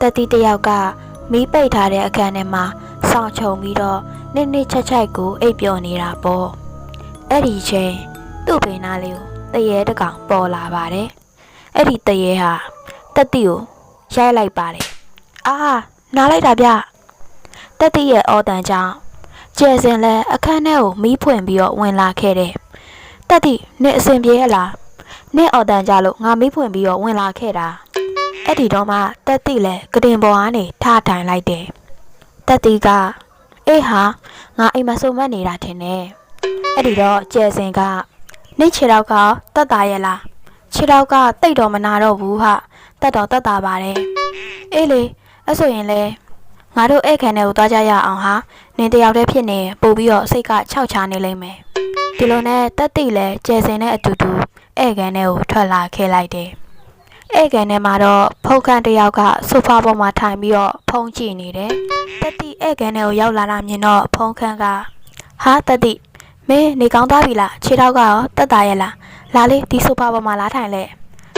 တက်တီတယောက်ကမီးပိတ်ထားတဲ့အခန်းထဲမှာစောင့်ချုံပြီးတော့နှစ်ချက်ချိုက်ကိုအိပ်ပျော်နေတာပေါ့အဲ့ဒီချိန်သူ့ဘေးနားလေးကိုတရေတကောင်ပေါ်လာပါတယ်အဲ့ဒီတရေဟာတက်တီကိုရိုက်လိုက်ပါတယ်အာနားလိုက်တာဗျတက်တီရဲ့အော်တန်ကြောင့်ကျဲစင်လဲအခန်းထဲကိုမီးဖွင့်ပြီးတော့ဝင်လာခဲ့တယ်တက်တီနင့်အစင်ပြေရလားနင့်အော်တန်ကြလို့ငါမီးဖွင့်ပြီးတော့ဝင်လာခဲ့တာအဲ့ဒီတော့မှတက်တီလဲကတင်ပေါ်ကနေထထိုင်လိုက်တယ်တက်တီကအေးဟာငါအိမ်မဆုံမတ်နေတာထင်တယ်အဲ့ဒီတော့ကျဲစင်ကနင့်ခြေတော့ကတက်တာရဲ့လားခြေတော့ကတိတ်တော့မနာတော့ဘူးဟာတက်တော့တက်တာပါတယ်အေးလေအဲ့ဆိုရင်လဲငါတို့ဧည့်ခံတဲ့ကိုသွားကြရအောင်ဟာနင်တယောက်တည်းဖြစ်နေပို့ပြီးတော့စိတ်ကခြောက်ချနေလိမ့်မယ်ဒီလိုနဲ့တက်တိလဲကျဲစင်နဲ့အတူတူဧည့်ခံတဲ့ကိုထွက်လာခဲ့လိုက်တယ်ဧည့်ခံထဲမှာတော့ဖုန်ခန့်တယောက်ကဆိုဖာပေါ်မှာထိုင်ပြီးတော့ဖုန်းကြည့်နေတယ်တက်တိဧည့်ခံထဲကိုရောက်လာတာမြင်တော့ဖုန်ခန့်ကဟာတက်တိမင်းနေကောင်းသားပြီလားခြေထောက်ကရောတက်တာရဲ့လားလာလေဒီဆိုဖာပေါ်မှာလာထိုင်လေ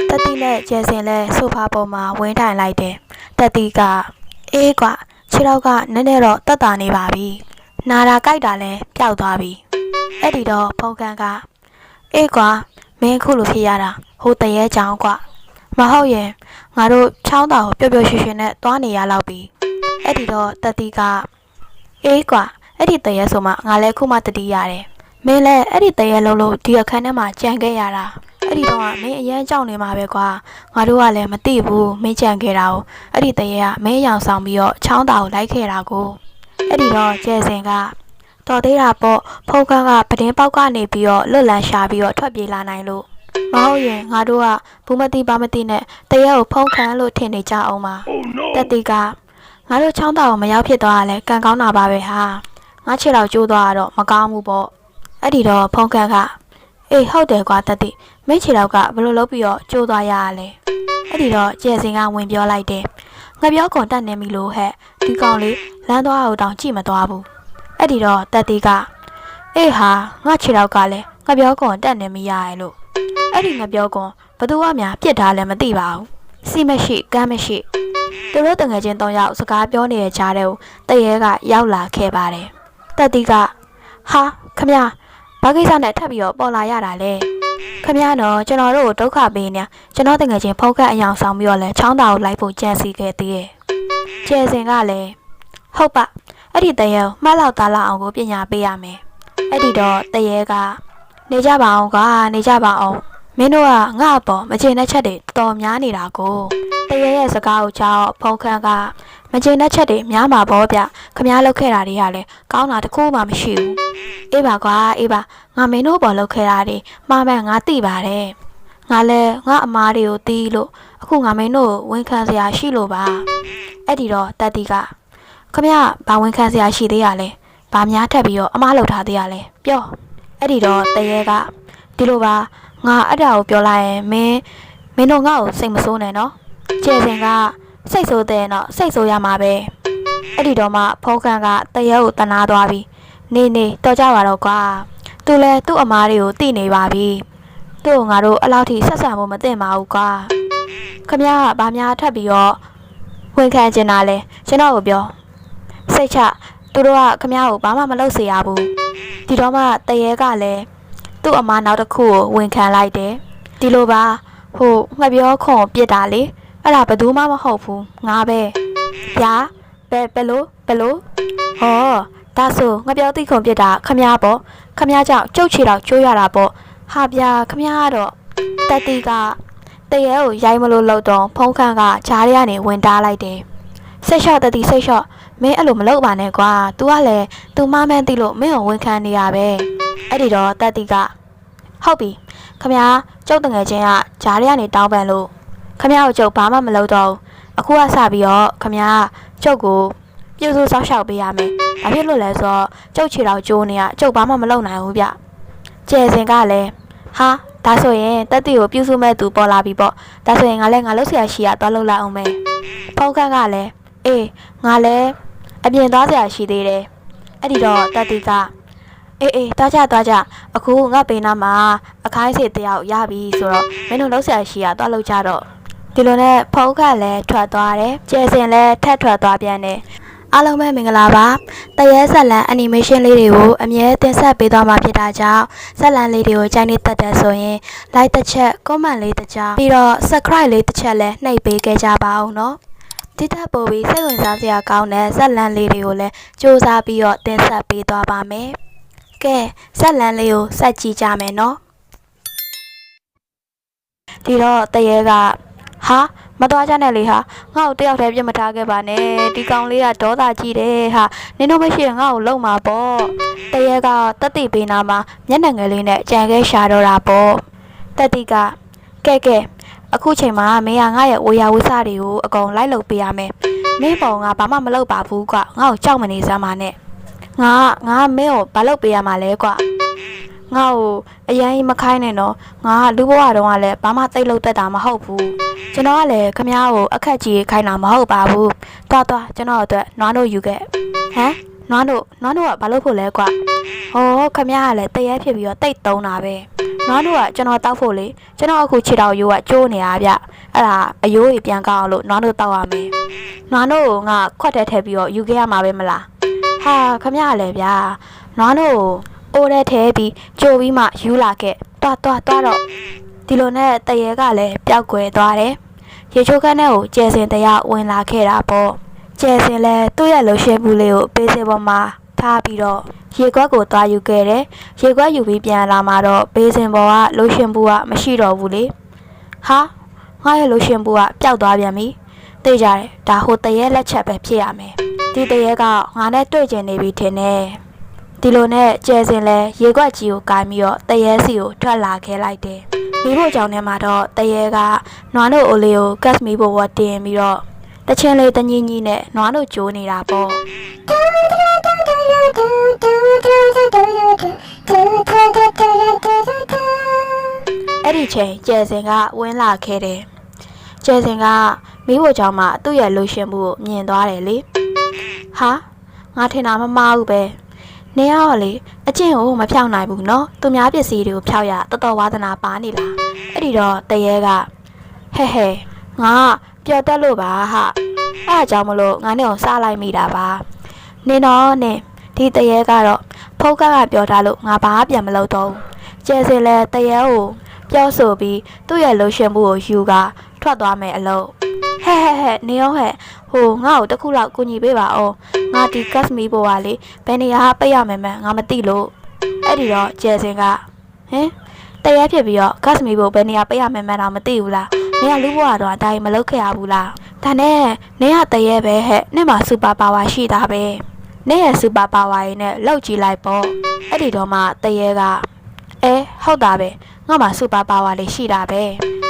တက်တိနဲ့ကျဲစင်လဲဆိုဖာပေါ်မှာဝင်းထိုင်လိုက်တယ်တက်တိကအေးကွာခြေထောက်ကနည်းနည်းတော့တက်တာနေပါပြီနာတာကြိုက်တာလဲပျောက်သွားပြီအဲ့ဒီတော့ဖုန်ခန့်ကအေးကွာမင်းခုလိုဖြစ်ရတာဟိုတရေချောင်းကွာမဟုတ်ရင်ငါတို့ချောင်းတောင်ကိုပျော်ပျော်ရွှင်ရွှင်နဲ့သွားနေရလောက်ပြီအဲ့ဒီတော့တတိကအေးကွာအဲ့ဒီတရေဆိုမှငါလဲခုမှတတိရတယ်မင်းလဲအဲ့ဒီတရေလုံးလို့ဒီအခန်းထဲမှာကြံခဲ့ရတာအဲ့ဒီတော့မင်းအရန်ကြောက်နေမှာပဲကွာငါတို့ကလည်းမသိဘူးမင်းကြံခဲ့တာကိုအဲ့ဒီတရေကမင်းရောင်ဆောင်ပြီးတော့ချောင်းတောင်ကိုလိုက်ခဲ့တာကိုအဲ့ဒီတော့ကျဲစင်ကတော်သေးတာပေါ့ဖုန်ခန့်ကပတင်းပေါက်ကနေပြီးတော့လွတ်လန်းရှာပြီးတော့ထွက်ပြေးလာနိုင်လို့မဟုတ်ရင်ငါတို့ကဘူးမတိပါမတိနဲ့တရေကိုဖုန်ခန့်လို့ထင်နေကြအောင်ပါတက်တီကငါတို့ချောင်းတောင်ကိုမရောက်ဖြစ်သွားရလဲကံကောင်းတာပါပဲဟာငါခြေတော်ကျိုးသွားတော့မကောင်းဘူးပေါ့အဲ့ဒီတော့ဖုန်ခန့်ကအေးဟုတ်တယ်ကွာတက်တီမင်းခြေတော်ကဘယ်လိုလုပ်ပြီးတော့ကျိုးသွားရလဲအဲ့ဒီတော့ကျဲစင်ကဝင်ပြောလိုက်တယ်ငါပြောကုန်တက်နေပြီလို့ဟဲ့ဒီကောင်လေးလမ်းသွားအောင်တောင်ကြည့်မသွားဘူးအဲ့ဒီတော့တက်တီကအေးဟာငါခြေတော်ကလည်းငါပြောကုန်တက်နေမိရရဲ့လို့အဲ့ဒီငါပြောကုန်ဘသူကများပြစ်ထားလဲမသိပါဘူးစီမရှိကမ်းမရှိသူတို့တငယ်ချင်း၃ယောက်စကားပြောနေတဲ့ကြားထဲကိုတရေကရောက်လာခဲ့ပါတယ်တက်တီကဟာခမရဘာကိစ္စနဲ့ထပ်ပြီးတော့ပေါ်လာရတာလဲခမရတော့ကျွန်တော်တို့ကိုဒုက္ခပေးနေကျွန်တော်တငယ်ချင်းဖုတ်ခတ်အယောင်ဆောင်ပြီးတော့လဲချောင်းတောင်ကိုလိုက်ဖို့ကြံစီခဲ့သေးရဲ့ကျဲစင်ကလည်းဟုတ်ပါအဲ့ဒီတရေကိုမှတ်လောက်သားလောက်အောင်ကိုပညာပေးရမယ်အဲ့ဒီတော့တရေကနေကြပါအောင်ကွာနေကြပါအောင်မင်းတို့ကငါ့အပေါ်မချင်တဲ့ချက်တွေတော်များနေတာကိုတရေရဲ့စကားကိုကြောက်ဖုန်ခန့်ကမချင်တဲ့ချက်တွေများမှာပေါ့ဗျခမားလောက်ခဲ့တာတွေကလည်းကောင်းတာတခုမှမရှိဘူးအေးပါကွာအေးပါငါမင်းတို့ပေါ်လောက်ခဲ့တာတွေမှားမှန်ငါသိပါတယ်ငါလည်းငါအမားတွေကိုတီးလို့အခုငါမင်းတို့ဝန်ခံစရာရှိလို့ပါအဲ့ဒီတော့တက်တီကခမရဘာဝန်ခံစရာရှိသေးရလဲဘာများထပ်ပြီးတော့အမားလောက်ထားသေးရလဲပြောအဲ့ဒီတော့တရေကဒီလိုပါငါအဲ့ဒါကိုပြောလိုက်ရင်မင်းတို့ငါ့ကိုစိတ်မဆိုးနဲ့နော်ကျဲစင်ကစိတ်ဆိုးတဲ့တော့စိတ်ဆိုးရမှာပဲအဲ့ဒီတော့မှဖုန်ခန့်ကတရေကိုတနာသွားပြီးနေတော့ကြပါတော့ကွာသူလဲသူ့အမားတွေကိုတိနေပါပြီသူ့ကိုငါတို့အလောက်ထိဆက်ဆံဖို့မသင့်ပါဘူးကွာခမရကဘာများထပ်ပြီးတော့ဝန်ခံချင်တာလဲကျွန်တော်ကိုပြောစိတ်ချသူတို့ကခမရကိုဘာမှမလုပ်စေရဘူးဒီတော့မှတရေကလည်းသူ့အမားနောက်တစ်ခုကိုဝန်ခံလိုက်တယ်ဒီလိုပါဟိုငှက်ပြောခွန်ပြစ်တာလေအဲ့ဒါဘယ်သူမှမဟုတ်ဘူးငါပဲဗျာဘယ်လိုဟောဒါဆိုငှက်ပြောတိခွန်ပြစ်တာခမရပေါ့ခမရကြောင့်ကြုတ်ချီတော့ကျိုးရတာပေါ့ဟာဗျာခမရကတော့တက်တီကတရေကိုရိုက်မလို့လောက်တော့ဖုန်ခန့်ကဂျားရကနေဝင်တားလိုက်တယ်စိတ်လျှော့တက်တီစိတ်လျှော့မင်းအဲ့လိုမလုပ်ပါနဲ့ကွာ तू ကလည်း तू မမှန်းသိလို့မင်းကိုဝန်ခံနေရပဲအဲ့ဒီတော့တက်တီကဟုတ်ပြီခမရကျုပ်တငယ်ချင်းကဂျားရကနေတောင်းပန်လို့ခမရကိုကျုပ်ဘာမှမလုပ်တော့အခုကစပြီးတော့ခမရကျုပ်ကိုပြုစုစောက်ရှောက်ပေးရမယ်ဘာဖြစ်လို့လဲဆိုတော့ကျုပ်ခြေတော်ကျိုးနေရကျုပ်ဘာမှမလုပ်နိုင်ဘူးဗျကျဲစင်ကလည်းဟာဒါဆိုရင်တက်တီကိုပြုစုမဲ့သူပေါ်လာပြီပေါ့ဒါဆိုရင်ငါလည်းငါလုပ်ဆရာရှိရသွားလုပ်လိုက်အောင်မယ်ဖုန်ခန့်ကလည်းအေးငါလည်းအပြင်သွားဆရာရှိသေးတယ်အဲ့ဒီတော့တက်တီကအေးသွားကြအခုငါပေနာမှာအခိုင်းစေတယောက်ရပြီဆိုတော့မင်းတို့လုပ်ဆရာရှိရသွားလုပ်ကြတော့ ဒီလိုနဲ့ဖုန်းကလည်းထွက်သွားတယ်ကျဲစင်လည်းထက်ထွက်သွားပြန်တယ်အားလုံးပဲမင်္ဂလာပါတရဲဆက်လန် animation လေးတွေကိုအမြဲတင်ဆက်ပေးသွားမှာဖြစ်တာကြောင့်ဆက်လန်လေးတွေကိုကြိုက်နေတတ်တယ်ဆိုရင် like တစ်ချက် comment လေးတစ်ချက်ပြီးတော့ subscribe လေးတစ်ချက်လည်းနှိပ်ပေးခဲ့ကြပါဦးနော်ဒီထက်ပိုပြီးစိတ်ဝင်စားစရာကောင်းတဲ့ဆက်လန်လေးတွေကိုလည်းစူးစမ်းပြီးတော့တင်ဆက်ပေးသွားပါမယ်ကဲဆက်လန်လေးကိုစက်ကြည့်ကြမယ်နော်ဒီတော့တရဲကဟာမတော်ကြနဲ့လေဟာငါ့ကိုတယောက်တည်းပြစ်မထားခဲ့ပါနဲ့ဒီကောင်လေးကဒေါသကြီးတယ်ဟာနင်တို့မရှိရင်ငါ့ကိုလုံမှာပေါ့တရဲကတက်တိပေးနာမှာမျက်နှာငယ်လေးနဲ့ကြံခဲရှာတော့တာပေါ့တက်တိကကဲအခုချိန်မှာမင်းကငါ့ရဲ့ဝေယဝိစားတွေကိုအကုန်လိုက်လုပ်ပေးရမယ်မင်းပေါ်ငါဘာမှမလုပ်ပါဘူးကွာငါ့ကိုကြောက်မနေစမ်းပါနဲ့ငါမင်းကိုဘာလုပ်ပေးရမှာလဲကွာငါ့ကိုအရင်မခိုင်းနဲ့နော်ငါလူဘဝတုန်းကလည်းဘာမှသိလုပ်တတ်တာမဟုတ်ဘူးကျွန်တော်ကလည်းခမ ्या ကိုအခက်ကြီးခိုင်းတာမဟုတ်ပါဘူးတွားကျွန်တော်အတွက်နွားတို့ယူခဲ့ဟမ်နွားတို့ကဘာလုပ်ဖို့လဲကွာဟောခမ ्या ကလည်းတရဲဖြစ်ပြီးတော့တိတ်တုံးတာပဲနွားတို့ကကျွန်တော်တောက်ဖို့လေကျွန်တော်အခုခြေတော်ရိုးကကျိုးနေတာဗျအဲ့ဒါအယိုးကြီးပြန်ကောက်အောင်လို့နွားတို့တောက်ရမယ်နွားတို့ငါခွက်ထဲထည့်ပြီးတော့ယူခဲ့ရမှာပဲမလားဟာခမ ्या လည်းဗျာနွားတို့အိုးထဲထည့်ပြီးကြိုပြီးမှယူလာခဲ့တွားတော့ဒီလိုနဲ့တရဲကလည်းပျောက်ကွယ်သွားတယ်ရေချိုးခန်းထဲကိုကျဲစင်တရားဝင်လာခဲ့တာပေါ့ကျဲစင်လည်းသူ့ရဲ့လှရှဲဘူးလေးကိုပေးစေပေါ်မှာထားပြီးတော့ရေခွက်ကိုသွားယူခဲ့တယ်ရေခွက်ယူပြီးပြန်လာမှတော့ပေးစင်ပေါ်ကလှရှင်ဘူးကမရှိတော့ဘူးလေဟာငါရဲ့လှရှင်ဘူးကပျောက်သွားပြန်ပြီသိကြတယ်ဒါဟိုတရဲလက်ချက်ပဲဖြစ်ရမယ်ဒီတရဲကငါနဲ့တွေ့ကျင်နေပြီထင်တယ်ဒီလိုနဲ့ကျဲစင်လဲရေခွက်ကြီးကိုကိုင်းပြီးတော့တရဲစီကိုထွက်လာခဲ့လိုက်တယ်မိဖို့ကြောင့်ထဲမှာတော့တရဲကနွားတို့အိုလေးကိုကတ်မီဖို့ဝတ်တင်ပြီးတော့တချင်းလေးတညီညီနဲ့နွားတို့ကြိုးနေတာပေါ့အဲ့ဒီချိန်ကျဲစင်ကဝင်လာခဲ့တယ်ကျဲစင်ကမိဖို့ကြောင့်မှသူ့ရဲ့လှရှင်မှုကိုမြင်သွားတယ်လေဟာငါထင်တာမမှားဘူးပဲနေရတော့လေအကျင့်ကိုမဖြောင်းနိုင်ဘူးနော်သူများပစ္စည်းတွေကိုဖြောက်ရတော်ဝါသနာပါနေလားအဲ့ဒီတော့တရဲကဟဲ့ငါပျော်တက်လို့ပါဟာအဲ့အကြောင်းမလို့ငါနဲ့ကိုစားလိုက်မိတာပါနင်တော့နင်ဒီတရဲကတော့ဖုတ်ကပြောထားလို့ငါဘာပြန်မလုပ်တော့ဘူးကျဲစင်လဲတရဲကိုပြောဆိုပြီးသူ့ရဲ့လှရှင်မှုကိုယူကထွက်သွားမယ်အလို့ဟဲ့နေရောဟဲ့ဟိုငါ့ကိုတခုလောက်ကူညီပေးပါအောင်ငါဒီကတ်မီဘိုကလေဘယ်နေရာပိတ်ရမယ်မငါမသိလို့အဲ့ဒီတော့ကျဲစင်ကဟင်တရဲဖြစ်ပြီးတော့ကတ်မီဘိုဘယ်နေရာပိတ်ရမယ်မတော့မသိဘူးလားနေရလူဘွားတော့အတိုင်းမလုပ်ခဲ့ရဘူးလားဒါနဲ့နေရတရဲပဲဟဲ့နေမှာစူပါပါဝါရှိတာပဲနေရစူပါပါဝါရင်းနဲ့လောက်ကြည့်လိုက်ပေါ့အဲ့ဒီတော့မှတရဲကဟုတ်တာပဲငါမှာစူပါပါဝါလေးရှိတာပဲ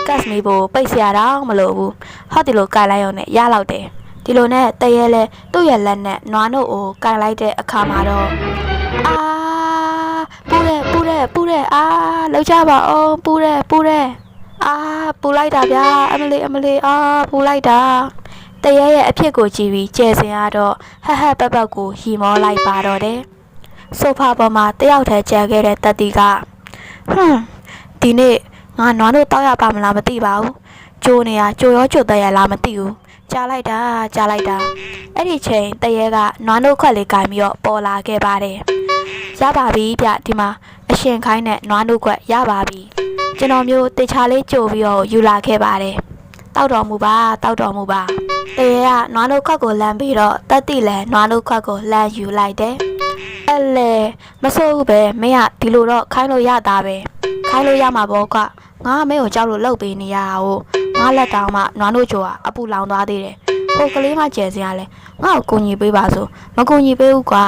ကတ်မီဘိုပိတ်เสียတော့မလို့ဘူးဟောဒီလိုကိုင်လိုက်ရုံနဲ့ရလောက်တယ်ဒီလိုနဲ့တရဲလဲသူ့ရဲ့လက်နဲ့နွားတို့ကိုကိုင်လိုက်တဲ့အခါမှာတော့ပူတဲ့လောက်ကြပါအောင်ပူတဲ့ပူလိုက်တာဗျာအမလေးပူလိုက်တာတရဲရဲ့အဖြစ်ကိုကြည့်ပြီးကျဲစင်ရတော့ဟက်ပတ်ကိုဟီမောလိုက်ပါတော့တယ်ဆိုဖာပေါ်မှာတယောက်တည်းကျန်ခဲ့တဲ့တတိကဒီနေ့ငါနွားတို့တောက်ရပါမလားမသိပါဘူးကျိုးနေရကျိုရောကျိုတဲ့ရလားမသိဘူးကြားလိုက်တာအဲ့ဒီချိန်တရဲကနွားတို့ခွက်လေးကိုင်ပြီးတော့ပေါ်လာခဲ့ပါတယ်ရပါပြီဗျဒီမှာအရှင်ခိုင်းတဲ့နွားတို့ခွက်ရပါပြီကျွန်တော်မျိုးတေချာလေးကြိုပြီးတော့ယူလာခဲ့ပါတယ်တောက်တော်မူပါတရဲကနွားတို့ခွက်ကိုလမ်းပြီးတော့တက်တိလဲနွားတို့ခွက်ကိုလမ်းယူလိုက်တယ်အဲ့လေမစိုးဘူးပဲမင်းကဒီလိုတော့ခိုင်းလို့ရတာပဲခိုင်းလို့ရမှာပေါ့ကွာငါမင်းကိုကြောက်လို့လှုပ်ပေးနေရတာကိုငါလက်တောင်မှနွားတို့ကြိုကအပူလောင်သွားသေးတယ်ဟိုကလေးမကျဲစင်ရလဲငါ့ကိုကူညီပေးပါဆိုမကူညီပေးဘူးကွာ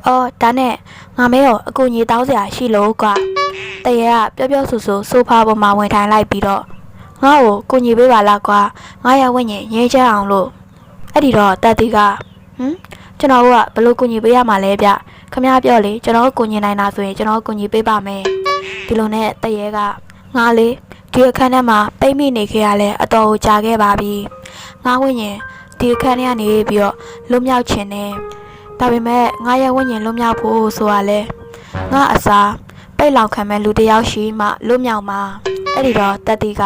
အော်ဒါနဲ့ငါမဲရောအကူညီတောင်းစရာရှိလို့ကွာတရဲကပြောဆူဆိုဖာပေါ်မှာဝင်ထိုင်လိုက်ပြီးတော့ငါ့ကိုကူညီပေးပါလားကွာငါရဝိညာဉ်ရေးချအောင်လို့အဲ့ဒီတော့တက်တီကကျွန်တော်ကဘယ်လိုကူညီပေးရမှာလဲဗျခမ ्या ပြောလေကျွန်တော်ကူညီနိုင်တာဆိုရင်ကျွန်တော်ကူညီပေးပါမယ်ဒီလိုနဲ့တရဲကငါလေဒီအခန်းထဲမှာပိတ်မိနေခဲ့ရလဲအတော်ကိုကြာခဲ့ပါပြီငါဝိညာဉ်ဒီအခန်းထဲကနေပြီးတော့လွတ်မြောက်ခြင်းနဲ့ဒါပေမဲ့ငါရဲ့ဝိညာဉ်လွတ်မြောက်ဖို့ဆိုရလဲငါအစားပိတ်လောင်ခံမဲ့လူတယောက်ရှိမှလွတ်မြောက်မှာအဲ့ဒီတော့တတိက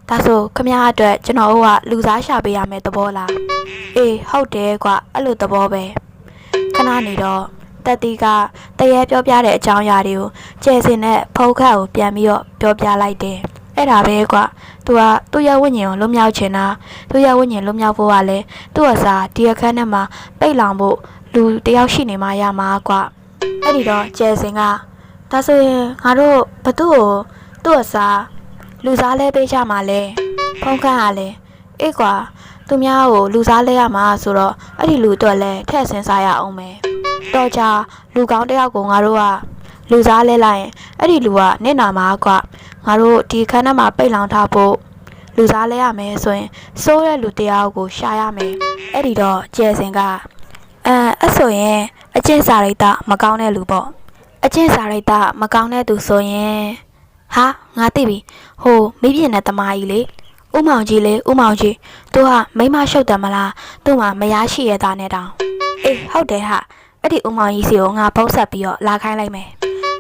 ဒါဆိုခမရအတွက်ကျွန်တော်တို့ကလူစားရှာပေးရမယ်သဘောလားအေးဟုတ်တယ်ကွအဲ့လိုသဘောပဲခဏနေတော့တက်တီကတရေပြောပြတဲ့အကြောင်းအရာတွေကိုကျဲစင်နဲ့ဖုတ်ခတ်ကိုပြန်ပြီးတော့ပြောပြလိုက်တယ်အဲ့ဒါပဲကွသူကသူ့ရဲ့ဝိညာဉ်ကိုလွတ်မြောက်ချင်တာသူ့ရဲ့ဝိညာဉ်လွတ်မြောက်ဖို့ကလည်းသူ့အစားဒီအခန်းထဲမှာပိတ်လောင်ဖို့လူတယောက်ရှိနေမှရမှာကွအဲ့ဒီတော့ကျဲစင်ကဒါဆိုရင်ငါတို့ဘသူ့ကိုသူ့အစားလူစားလဲပေးကြမှာလဲဖုံးခန့်ကလည်းအေးကွာသူများကိုလူစားလဲရမှာဆိုတော့အဲ့ဒီလူတော့လဲထည့်ဆင်းစားရအောင်မယ်တော့ကြလူကောင်းတယောက်ကိုငါတို့ကလူစားလဲလိုက်ရင်အဲ့ဒီလူကနင့်နာမှာကွငါတို့ဒီခန်းထဲမှာပိတ်လောင်ထားဖို့လူစားလဲရမယ်ဆိုရင်စိုးတဲ့လူတယောက်ကိုရှာရမယ်အဲ့ဒီတော့ကျဲစင်ကအဲ့ဆိုရင်အကျင့်စာရိတ္တမကောင်းတဲ့လူပေါ့အကျင့်စာရိတ္တမကောင်းတဲ့သူဆိုရင်ဟာငါသိပြီဟိုမိပြင်းတဲ့တမကြီးလေဥမောင်ကြီးလေဥမောင်ကြီးသူကမိမရှုပ်တယ်မလားသူ့မှာမရရှိရတာနဲ့တောင်အေးဟုတ်တယ်ဟာအဲ့ဒီဥမောင်ကြီးစီကိုငါဖုံးဆက်ပြီးတော့လာခိုင်းလိုက်မယ်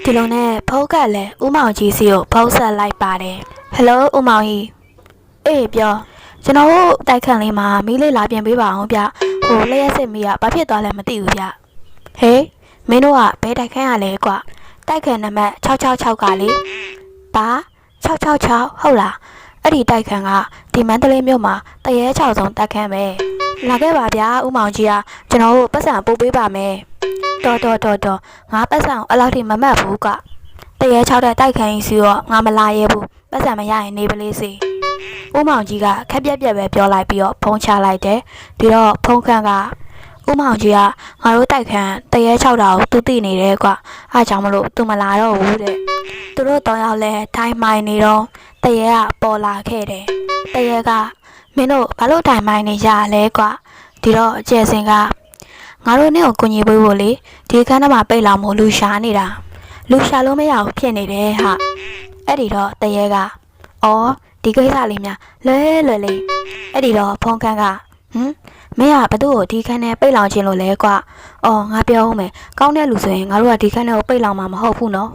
ဒီလိုနဲ့ဖုံးကလည်းဥမောင်ကြီးစီကိုဖုံးဆက်လိုက်ပါတယ်ဟယ်လိုဥမောင်ကြီးအေးပြောကျွန်တော်တို့တိုက်ခန့်လေးမှာမီးလေးလာပြန်ပေးပါအောင်ဗျဟိုလျှက်စစ်မီးကဘာဖြစ်သွားလဲမသိဘူးဗျဟေးမင်းတို့ကဘယ်တိုက်ခန့်ရလဲကွတိုက်ခန့်နံပါတ်666ကလေဘာ666ဟုတ်လားအဲ့ဒီတိုက်ခန့်ကဒီမန္တလေးမြို့မှာတရေ6ဆုံးတိုက်ခန့်ပဲလာခဲ့ပါဗျာဥမောင်ကြီးကကျွန်တော်တို့ပတ်စံပို့ပေးပါမယ်တော်ငါပတ်စံကိုအဲ့လောက်ထိမမှတ်ဘူးကတရေ6တဲ့တိုက်ခန့်ကြီးစီတော့ငါမလာရဲဘူးပတ်စံမရရင်နေပလေးစီဥမောင်ကြီးကခက်ပြက်ပြက်ပဲပြောလိုက်ပြီးတော့ဖုံးချလိုက်တယ်ဒီတော့ဖုံးခန့်ကဥမောင်ကြီးကငါတို့တိုက်ခန့်တရေ6တာကိုသူသိနေတယ်ကွာအားကြောင့်မလို့သူမလာတော့ဘူးတဲ့သူတို့တောင်းရောက်လဲထိုင်မိုင်နေတော့တရေကပေါ်လာခဲ့တယ်တရေကမင်းတို့ဘာလို့ထိုင်မိုင်နေကြလဲကွာဒီတော့ကျဲစင်ကငါတို့နဲ့ကိုကူညီပေးဖို့လေဒီခန်းထဲမှာပိတ်လောင်မို့လူရှာနေတာလူရှာလို့မရဘူးဖြစ်နေတယ်ဟာအဲ့ဒီတော့တရေကအော်ဒီကိစ္စလေးများလွယ်လေးအဲ့ဒီတော့ဖုံးခန်းကမင်းကဘသူ့ကိုဒီခန်းထဲပိတ်လောင်ခြင်းလို့လဲကွာအော်ငါပြောဦးမယ်ကောင်းတဲ့လူဆိုရင်ငါတို့ကဒီခန်းထဲကိုပိတ်လောင်မှာမဟုတ်ဘူးနော်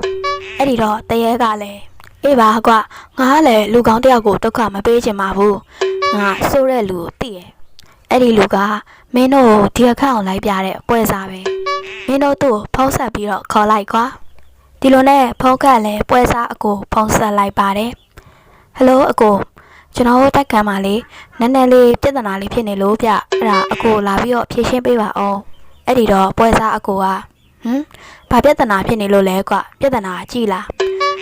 အဲ့ဒီတော့တရေကလည်းအေးပါကွာငါကလည်းလူကောင်းတယောက်ကိုဒုက္ခမပေးချင်ပါဘူးငါစိုးတဲ့လူကိုသိရအဲ့ဒီလူကမင်းတို့ဒီအခန့်အောင်လိုက်ပြတဲ့ပွဲစားပဲမင်းတို့သူ့ကိုဖုံးဆက်ပြီးတော့ခေါ်လိုက်ကွာဒီလိုနဲ့ဖုံးကလည်းပွဲစားအကိုဖုံးဆက်လိုက်ပါတယ်ဟယ်လိုအကိုကျွန်တော်တို့တက်ခံပါလေနည်းနည်းလေးပြဿနာလေးဖြစ်နေလို့ဗျအဲ့ဒါအကိုလာပြီးတော့ဖြေရှင်းပေးပါအောင်အဲ့ဒီတော့ပွဲစားအကိုကဘာပြဿနာဖြစ်နေလို့လဲကွပြဿနာကြည့်လား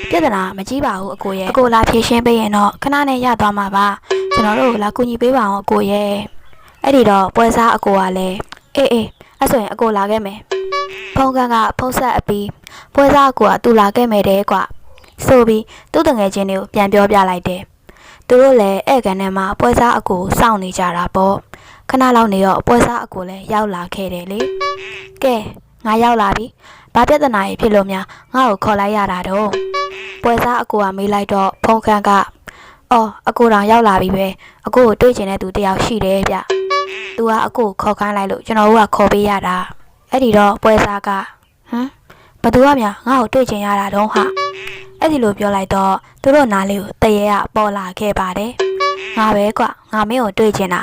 ပြဿနာမကြည့်ပါဘူးအကိုရဲ့အကိုလာဖြေရှင်းပေးရင်တော့ခဏနဲ့ရသွားမှာပါကျွန်တော်တို့လာကူညီပေးပါအောင်အကိုရဲ့အဲ့ဒီတော့ပွဲစားအကိုကလည်းအေးအဲ့ဆိုရင်အကိုလာခဲ့မယ်ဖုံးကန်ကဖုံးဆက်အပြီးပွဲစားအကိုကသူလာခဲ့မယ်တဲ့ကွဆိုပြီးသူ့တငယ်ချင်းတွေကိုပြန်ပြောပြလိုက်တယ်သူတို့လည်းဧကန်ထဲမှာပွဲစားအကိုစောင့်နေကြတာပေါ့ခဏလောက်နေတော့ပွဲစားအကိုလည်းရောက်လာခဲ့တယ်လေကဲငါရောက်လာပြီဘာပြဿနာကြီးဖြစ်လို့များငါ့ကိုခေါ်လိုက်ရတာတော့ပွဲစားအကိုကမေးလိုက်တော့ဖုံးခန့်ကအော်အကိုတောင်ရောက်လာပြီပဲအကိုကိုတွေ့ချင်တဲ့သူတယောက်ရှိတယ်ဗျသူကအကိုခေါ်ခိုင်းလိုက်လို့ကျွန်တော်တို့ကခေါ်ပေးရတာအဲ့ဒီတော့ပွဲစားကဘသူကများငါ့ကိုတွေ့ချင်ရတာတော့ဟာအဲ့ဒီလိုပြောလိုက်တော့သူတို့နားလေးကိုတရေကပေါ်လာခဲ့ပါတယ်ငါပဲကွငါမင်းကိုတွေ့ချင်တာ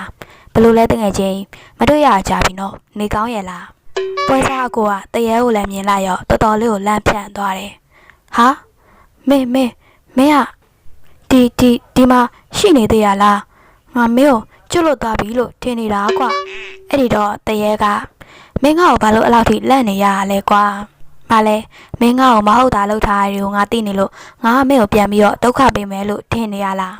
ဘလို့လဲတငယ်ချင်းမတွေ့ရကြပြီနော်နေကောင်းရဲ့လားပွဲစားအကိုကတရေကိုလည်းမြင်လိုက်ရောတော်တော်လေးကိုလန့်ဖြန့်သွားတယ်ဟာမင်းကဒီမှာရှိနေသေးရလားငါမင်းကိုကျွတ်လွတ်သွားပြီလို့ထင်နေတာကွအဲ့ဒီတော့တရေကမင်းငါ့ကိုဘာလို့အဲ့လောက်ထိလန့်နေရလဲကွာမလဲမင်းငါ့ကိုမဟုတ်တာလုပ်ထားတယ်ကိုငါသိနေလို့ငါမင်းကိုပြန်ပြီးတော့ဒုက္ခပေးမယ်လို့ထင်နေရလား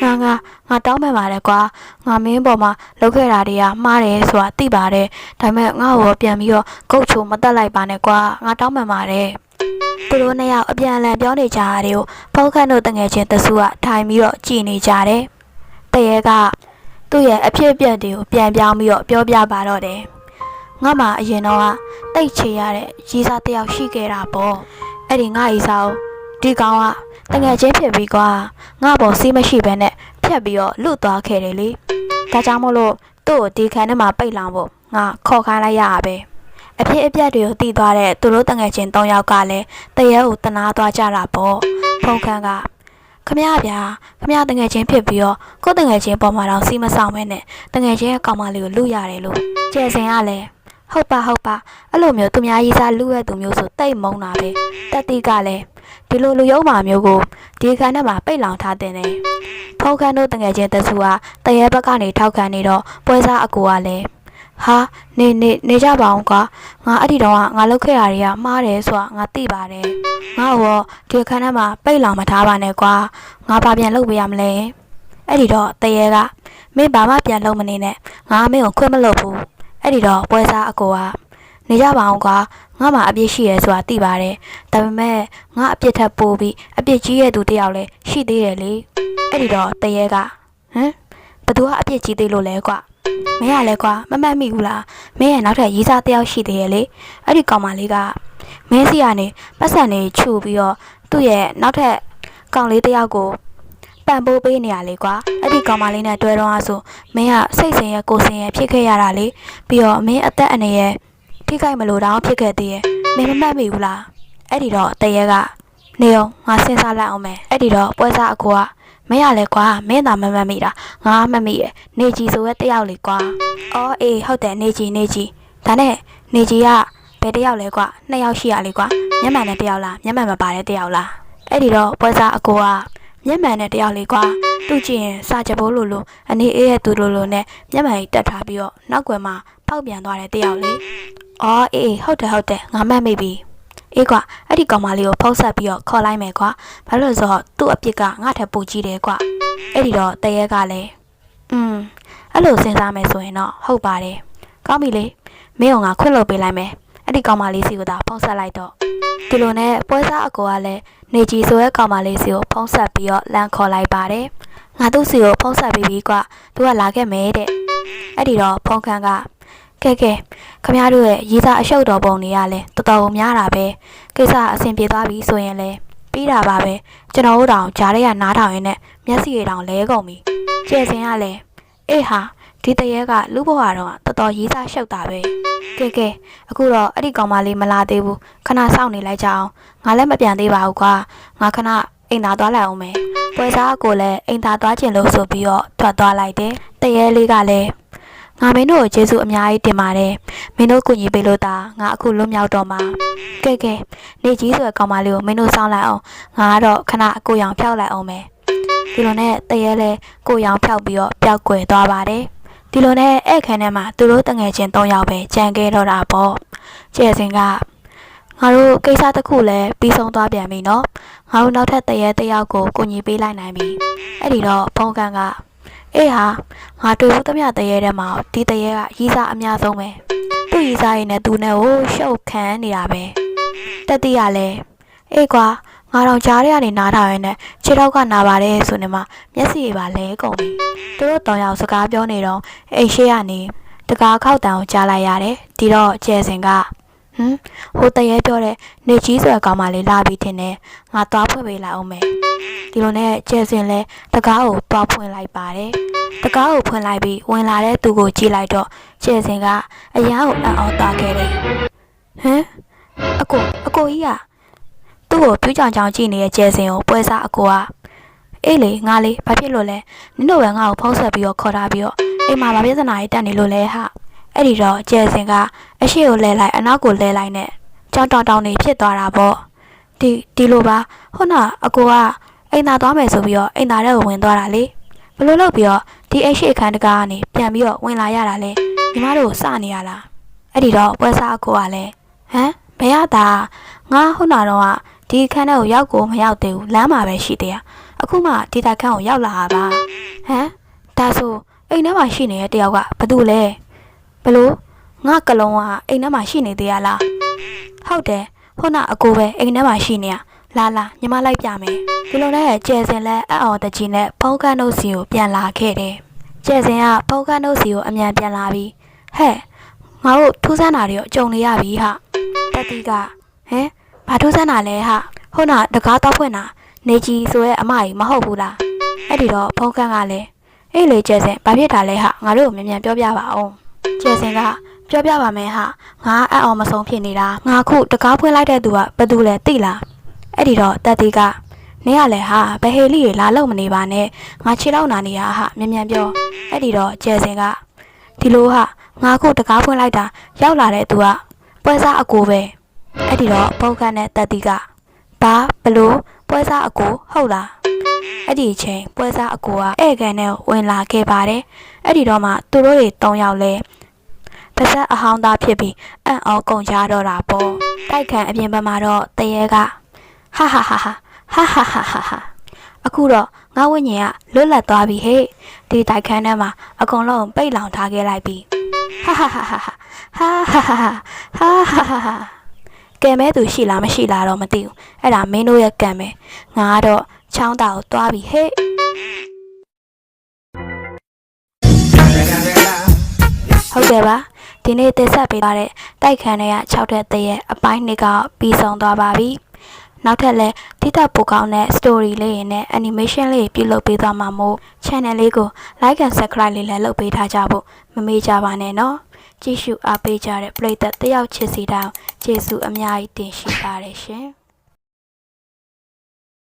ငါတောင်းပန်ပါတယ်ကွာငါမင်းပေါ်မှာလုပ်ခဲ့တာတွေကမှားတယ်ဆိုတာသိပါတယ်ဒါပေမဲ့ငါ့ကိုပြန်ပြီးတော့ဂုတ်ချိုမတက်လိုက်ပါနဲ့ကွာငါတောင်းပန်ပါတယ်သူတို့နှစ်ယောက်အပြန်အလှန်ပြောနေကြတာတွေကိုဖုံးခန့်တို့တငယ်ချင်းတဆူကထိုင်ပြီးတော့ကြည်နေကြတယ်တရေကသူ့ရဲ့အဖြစ်အပျက်တွေကိုပြန်ပြောင်းပြီးတော့ပြောပြပါတော့တယ်ငါမှအရင်တော့တိတ်ချေရတဲ့ရီစာတယောက်ရှိခဲ့တာပေါ့အဲ့ဒီငါရီစာကိုဒီကောင်ကတငယ်ချင်းဖြစ်ပြီးကွာငါပေါ်စီးမရှိဘဲနဲ့ဖြတ်ပြီးတော့လွတ်သွားခဲ့တယ်လေဒါကြောင့်မို့လို့သူ့ကိုဒီခန်းထဲမှာပိတ်လောင်ဖို့ငါခေါ်ခိုင်းလိုက်ရတာပဲအဖြစ်အပျက်တွေကိုသိသွားတဲ့သူတို့တငယ်ချင်း၃ယောက်ကလည်းတရေကိုတနာသွားကြတာပေါ့ဖုံးခန့်က ခမရဗျာခမရတငယ်ချင်းဖြစ်ပြီးတော့ကိုတငယ်ချင်းပေါ်မှာတော့စီမဆောင်မဲနဲ့တငယ်ချင်းရဲ့ကောင်မလေးကိုလူရတယ်လို့ကျဲစင်ကလည်းဟုတ်ပါအဲ့လိုမျိုးသူများရေးစားလူရဲ့သူမျိုးဆိုတိတ်မုန်းတာပဲတက်တိကလည်းဒီလိုလူယုံမာမျိုးကိုဒီခန်းထဲမှာပိတ်လောင်ထားတဲ့နေဖုန်းခန်းတို့တငယ်ချင်းတဆူဟာတရဲဘက်ကနေထောက်ခံနေတော့ပွဲစားအကူကလည်းဟာနေကြပါအောင်ကွာငါအဲ့ဒီတော့ငါလုတ်ခဲ့ရတွေကမှားတယ်ဆိုတာငါသိပါတယ်ငါ့ဘောဒီခန်းထဲမှာပိတ်လောင်မထားပါနဲ့ကွာငါဘာပြန်လုပ်ပေးရမလဲအဲ့ဒီတော့တရဲကမင်းဘာမှပြန်လုပ်မနေနဲ့ငါမင်းကိုခွင့်မလုပ်ဘူးအဲ့ဒီတော့ပွဲစားအကူကနေကြပါအောင်ကွာငါမှအပြစ်ရှိရဲဆိုတာသိပါတယ်ဒါပေမဲ့ငါအပြစ်ထပ်ပိုးပြီးအပြစ်ကြီးရဲ့သူတယောက်လည်းရှိသေးတယ်လေအဲ့ဒီတော့တရဲကဘသူကအပြစ်ကြီးသေးလို့လဲကွာမင်းကလည်းကွာမမှတ်မိဘူးလားမင်းရဲ့နောက်ထပ်ရေးစားတယောက်ရှိသေးရဲ့လေအဲ့ဒီကောင်မလေးကမင်းစီကနေပတ်စံနေခြူပြီးတော့သူ့ရဲ့နောက်ထပ်ကောင်လေးတယောက်ကိုပံပိုးပေးနေရလေကွာအဲ့ဒီကောင်မလေးနဲ့တွဲတော့ဆိုမင်းကစိတ်ဆင်းရဲကိုယ်ဆင်းရဲဖြစ်ခဲ့ရတာလေပြီးတော့မင်းအသက်အနေရဲ့ထိခိုက်မလို့တောင်ဖြစ်ခဲ့သေးရဲ့မင်းမမှတ်မိဘူးလားအဲ့ဒီတော့တရဲကနေအောင်ငါစဉ်းစားလိုက်အောင်မယ်အဲ့ဒီတော့ပွဲစားအကူကမင်းရလဲကွာမင်းသာမမှတ်မိတာငါမှတ်မိရဲ့နေကြီးဆိုရဲတယောက်လေကွာအော်အေးဟုတ်တယ်နေကြီးဒါနဲ့နေကြီးကဘယ်တယောက်လဲကွာ2ယောက်ရှိရလေကွာမျက်မှန်နဲ့တယောက်လားမျက်မှန်မပါတဲ့တယောက်လားအဲ့ဒီတော့ပွဲစားအကူကမျက်မှန်နဲ့တယောက်လေကွာသူ့ကြည့်ရင်စာချပိုးလိုအနေအေးရဲ့သူလိုနဲ့မျက်မှန်ကြီးတက်ထားပြီးတော့နောက်ွယ်မှာဖောက်ပြန်သွားတဲ့တယောက်လေအော်အေးဟုတ်တယ်ငါမှတ်မိပြီအေးကွာအဲ့ဒီကောင်မလေးကိုဖုံးဆက်ပြီးတော့ခေါ်လိုက်မယ်ကွာဘာလို့လဲဆိုတော့သူ့အပြစ်ကငါ့ထက်ပိုကြီးတယ်ကွာအဲ့ဒီတော့တရဲကလည်းအဲ့လိုစဉ်းစားမယ်ဆိုရင်တော့ဟုတ်ပါတယ်ကောင်းပြီလေမင်းကငါခွင့်လုပ်ပေးလိုက်မယ်အဲ့ဒီကောင်မလေးစီကိုသာဖုံးဆက်လိုက်တော့ဒီလိုနဲ့ပွဲစားအကူကလည်းနေကြီးဆိုတဲ့ကောင်မလေးစီကိုဖုံးဆက်ပြီးတော့လမ်းခေါ်လိုက်ပါတယ်ငါသူ့စီကိုဖုံးဆက်ပြီးပြီကွာသူကလာခဲ့မယ်တဲ့အဲ့ဒီတော့ဖုံးခန်းကကဲခမရတို့ရဲ့ရေးစားအရှုပ်တော်ပုံတွေကလည်းတော်တော်များတာပဲကိစ္စအဆင်ပြေသွားပြီဆိုရင်လည်းပြီးတာပါပဲကျွန်တော်တို့တောင်ဂျားတွေကနားထောင်ရင်းနဲ့မျက်စိတွေတောင်လဲကုန်ပြီကျဲစင်ကလည်းအေးဟာဒီတရဲကလူ့ဘဝတော့တော်တော်ရေးစားရှုပ်တာပဲကဲအခုတော့အဲ့ဒီကောင်မလေးမလာသေးဘူးခဏစောင့်နေလိုက်ကြအောင်ငါလည်းမပြန်သေးပါဘူးကွာငါခဏအိမ်သာသွားလိုက်အောင်မယ်ပွဲစားကိုလည်းအိမ်သာသွားကျင်လို့ဆိုပြီးတော့ထွက်သွားလိုက်တယ်တရဲလေးကလည်းငါမင်းတို့ကိုကျေးဇူးအများကြီးတင်ပါတယ်မင်းတို့ကူညီပေးလို့ဒါငါအခုလွတ်မြောက်တော့မှာကဲနေကြီးဆိုတဲ့ကောင်မလေးကိုမင်းတို့စောင့်လိုက်အောင်ငါကတော့ခဏကိုရောင်ဖျောက်လိုက်အောင်မယ်ဒီလိုနဲ့တရဲလဲကိုရောင်ဖျောက်ပြီးတော့ပျောက်ကွယ်သွားပါတယ်ဒီလိုနဲ့အဲ့ခန်းထဲမှာသူတို့တငယ်ချင်း3ယောက်ပဲကြံခဲ့တော့တာပေါ့ကျဲစင်ကငါတို့ကိစ္စတစ်ခုလည်းပြီးဆုံးသွားပြန်ပြီနော်ငါတို့နောက်ထပ်တရဲတယောက်ကိုကူညီပေးလိုက်နိုင်ပြီအဲ့ဒီတော့ဖုန်းကန်ကအေးဟာငါတွေ့ဘူးသမျှတရဲထဲမှာဒီတရဲကရီးစားအများဆုံးပဲသူ့ရီးစားရင်းနဲ့သူနဲ့ကိုရှုပ်ခမ်းနေတာပဲတက်တိရလဲအေးကွာငါတော့ကြားရကနေနားထောင်ရင်းနဲ့ခြေထောက်ကနာပါတယ်ဆိုနေမှမျက်စိတွေပါလဲကုန်ပြီသူတို့3ယောက်စကားပြောနေတော့အိမ်ရှိကနေတကားခောက်တန်ကိုကြားလိုက်ရတယ်ဒီတော့ကျဲစင်ကဟိုတရဲပြောတဲ့နေကြီးဆိုတဲ့ကောင်မလေးလာပြီးထင်တယ်ငါသွားဖွင့်ပေးလိုက်အောင်မယ်ဒီလိုနဲ့ကျဲစင်လဲတကားကိုသွားဖွင့်လိုက်ပါတယ်တကားကိုဖွင့်လိုက်ပြီးဝင်လာတဲ့သူကိုကြည့်လိုက်တော့ကျဲစင်ကအရာကိုအံ့ဩသွားခဲ့တယ်အကိုကြီးကသူ့ကိုပြူးကြောင်ကြောင်ကြည့်နေတဲ့ကျဲစင်ကိုပွဲစားအကိုကအေးလေငါလေးဘာဖြစ်လို့လဲနင်တို့ကငါ့ကိုဖုံးဆက်ပြီးတော့ခေါ်ထားပြီးတော့အိမ်မှာဘာပြဿနာတွေတက်နေလို့လဲဟာအဲ့ဒီတော့ကျဲစင်ကအရှိကိုလဲလိုက်အနောက်ကိုလဲလိုက်နဲ့ကြောင်တောင်နေဖြစ်သွားတာပေါ့ဒီလိုပါခုနအကိုကအိမ်သာသွားမယ်ဆိုပြီးတော့အိမ်သာထဲကိုဝင်သွားတာလေဘလို့လုပ်ပြီးတော့ဒီအိမ်ရှိအခန်းတကားကနေပြန်ပြီးတော့ဝင်လာရတာလေညီမတို့စနေရလားအဲ့ဒီတော့ပွဲစားအကိုကလည်းဘယ်ရတာငါခုနတော့ဒီအခန်းထဲကိုရောက်ကိုမရောက်သေးဘူးလမ်းမှာပဲရှိသေးရအခုမှဒီတိုက်ခန်းကိုရောက်လာတာပါဒါဆိုအိမ်ထဲမှာရှိနေတဲ့တယောက်ကဘာတူလဲဘလို့ငါကလုံးကအိမ်ထဲမှာရှိနေသေးရလားဟုတ်တယ်ခုနအကိုပဲအိမ်ထဲမှာရှိနေရလာညီမလိုက်ပြမယ်ဒီလိုနဲ့ကျဲစင်လဲအအော်တကြီးနဲ့ဖုန်းကန်းတို့စီကိုပြန်လာခဲ့တယ်ကျဲစင်ကဖုန်းကန်းတို့စီကိုအမြန်ပြန်လာပြီးငါတို့ထူးဆန်းတာတွေကြုံနေရပြီဟာတက်တီကဘာထူးဆန်းတာလဲဟာခုနတကားတော့ဖွင့်တာနေကြီးဆိုရဲ့အမကြီးမဟုတ်ဘူးလားအဲ့ဒီတော့ဖုန်းကန်းကလည်းအေးလေကျဲစင်ဘာဖြစ်တာလဲဟာငါတို့ကိုမြန်ပြောပြပါအောင်ကျဲစင်ကပြောပြပါမယ်ဟာငါအံ့ဩမဆုံးဖြစ်နေတာငါခုတကားဖွင့်လိုက်တဲ့သူကဘယ်သူလဲသိလားအဲ့ဒီတော့တက်တီက နင်ကလည်းဟာဘယ်ဟေလီတွေလာလို့မနေပါနဲ့ငါခြေလောက်နာနေရဟာမြန်ပြောအဲ့ဒီတော့ကျဲစင်ကဒီလိုဟာငါခုတကားဖွင့်လိုက်တာရောက်လာတဲ့သူကပွဲစားအကိုပဲအဲ့ဒီတော့ပုတ်ခတ်နဲ့တက်တီကဘာဘလို့ပွဲစားအကိုဟုတ်လားအဲ့ဒီအချိန်ပွဲစားအကိုကဧည့်ကန်နဲ့ဝင်လာခဲ့ပါတယ်အဲ့ဒီတော့မှသူတို့တွေ၃ယောက်လဲပါဇက်အဟောင်းသားဖြစ်ပြီးအံ့ဩကုန်ကြတော့တာပေါ့တိုက်ခန်းအပြင်ဘက်မှာတော့တရေကဟာအခုတော့ငါဝိညာဉ်ကလွတ်လပ်သွားပြီဟဲ့ဒီတိုက်ခန်းထဲမှာအကုန်လုံးပိတ်လောင်ထားခဲ့လိုက်ပြီဟာကဲမဲသူရှိလားမရှိလားတော့မသိဘူးအဲ့ဒါမင်းတို့ရဲ့ကံပဲငါကတော့ချောင်းတာကိုသွားပြီဟဲ့ဟုတ်ကဲ့ပါဒီနေ့တင်ဆက်ပေးသွားတဲ့တိုက်ခန်းထဲက6ထက်တရဲ့အပိုင်း2ကပြီးဆုံးသွားပါပြီနောက်ထပ်လည်းတိကျပိုကောင်းတဲ့ story လေးနဲ့ animation လေးပြုလုပ်ပေးသွားမှာမို့ channel လေးကို like and subscribe လေးလည်းလုပ်ပေးထားကြဖို့မမေ့ကြပါနဲ့နော်ကြည့်ရှုအားပေးကြတဲ့ပရိသတ်တယောက်ချစ်စီတောင်းကျေးဇူးအများကြီးတင်ရှိပါတယ်ရှင်